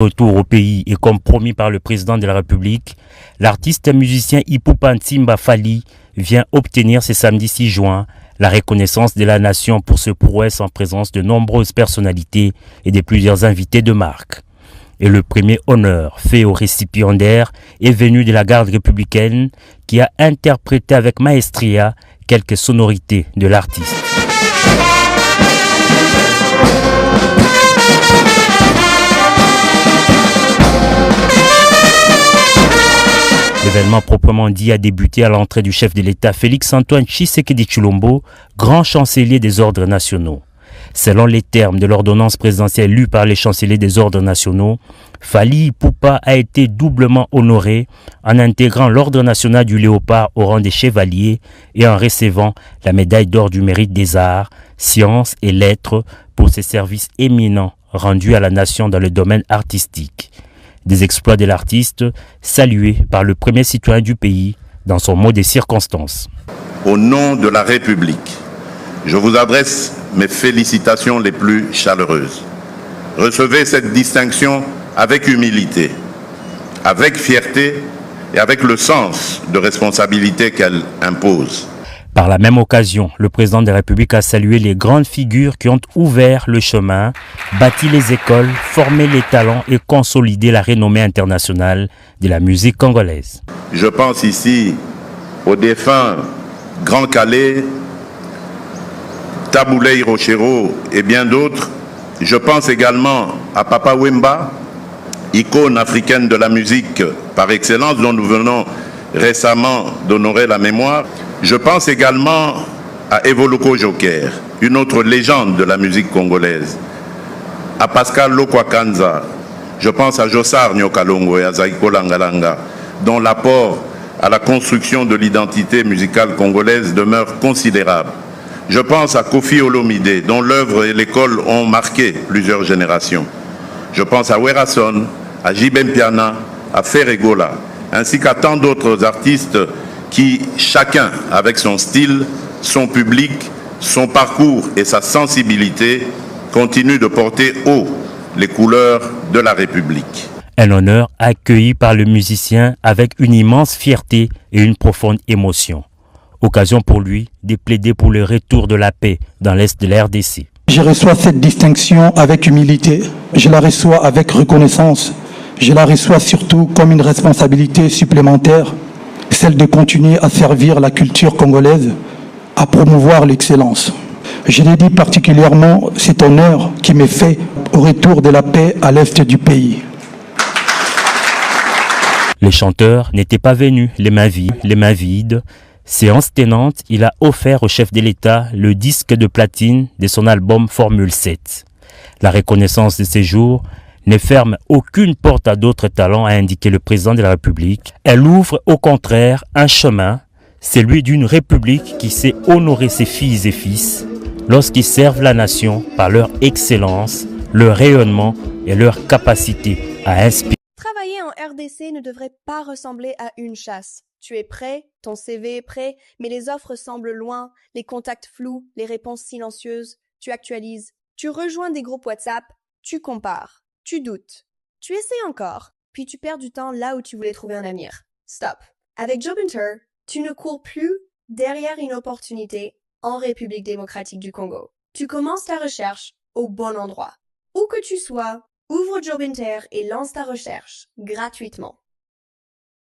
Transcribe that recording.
Retour au pays et comme promis par le président de la République, l'artiste et musicien Ipupa Ntimba Fally vient obtenir ce samedi 6 juin la reconnaissance de la nation pour ce prouesse en présence de nombreuses personnalités et de plusieurs invités de marque. Et le premier honneur fait au récipiendaire est venu de la garde républicaine qui a interprété avec maestria quelques sonorités de l'artiste. L'événement proprement dit a débuté à l'entrée du chef de l'État Félix-Antoine Tshisekedi Tshilombo, grand chancelier des ordres nationaux. Selon les termes de l'ordonnance présidentielle lue par les chanceliers des ordres nationaux, Fally Ipupa a été doublement honoré en intégrant l'ordre national du Léopard au rang des chevaliers et en recevant la médaille d'or du mérite des arts, sciences et lettres pour ses services éminents rendus à la nation dans le domaine artistique. Des exploits de l'artiste salués par le premier citoyen du pays dans son mot des circonstances. Au nom de la République, je vous adresse mes félicitations les plus chaleureuses. Recevez cette distinction avec humilité, avec fierté et avec le sens de responsabilité qu'elle impose. Par la même occasion, le président de la République a salué les grandes figures qui ont ouvert le chemin, bâti les écoles, formé les talents et consolidé la renommée internationale de la musique congolaise. Je pense ici au défunt Grand Calais, Taboulé Hiroshiro et bien d'autres. Je pense également à Papa Wemba, icône africaine de la musique par excellence dont nous venons récemment d'honorer la mémoire. Je pense également à Evoloko Joker, une autre légende de la musique congolaise, à Pascal Lokwakanza. Je pense à Jossar Nyokalongo et à Zaiko Langalanga, dont l'apport à la construction de l'identité musicale congolaise demeure considérable. Je pense à Kofi Olomide, dont l'œuvre et l'école ont marqué plusieurs générations. Je pense à Werason, à Jibem Piana, à Ferregola, ainsi qu'à tant d'autres artistes qui, chacun avec son style, son public, son parcours et sa sensibilité, continuent de porter haut les couleurs de la République. Un honneur accueilli par le musicien avec une immense fierté et une profonde émotion. Occasion pour lui de plaider pour le retour de la paix dans l'Est de la RDC. Je reçois cette distinction avec humilité, je la reçois avec reconnaissance, je la reçois surtout comme une responsabilité supplémentaire, celle de continuer à servir la culture congolaise, à promouvoir l'excellence. Je dédie particulièrement cet honneur qui m'est fait au retour de la paix à l'Est du pays. Le chanteur n'était pas venu les mains vides. Séance tenante, il a offert au chef de l'État le disque de platine de son album Formule 7. La reconnaissance de ces jours ne ferme aucune porte à d'autres talents, a indiqué le président de la République. Elle ouvre au contraire un chemin, celui d'une République qui sait honorer ses filles et fils lorsqu'ils servent la nation par leur excellence, leur rayonnement et leur capacité à inspirer. Travailler en RDC ne devrait pas ressembler à une chasse. Tu es prêt, ton CV est prêt, mais les offres semblent loin, les contacts flous, les réponses silencieuses. Tu actualises, tu rejoins des groupes WhatsApp, tu compares, tu doutes, tu essaies encore, puis tu perds du temps là où tu voulais trouver un avenir. Stop. Avec Jobinter, tu ne cours plus derrière une opportunité en République démocratique du Congo. Tu commences ta recherche au bon endroit. Où que tu sois, ouvre Jobinter et lance ta recherche gratuitement.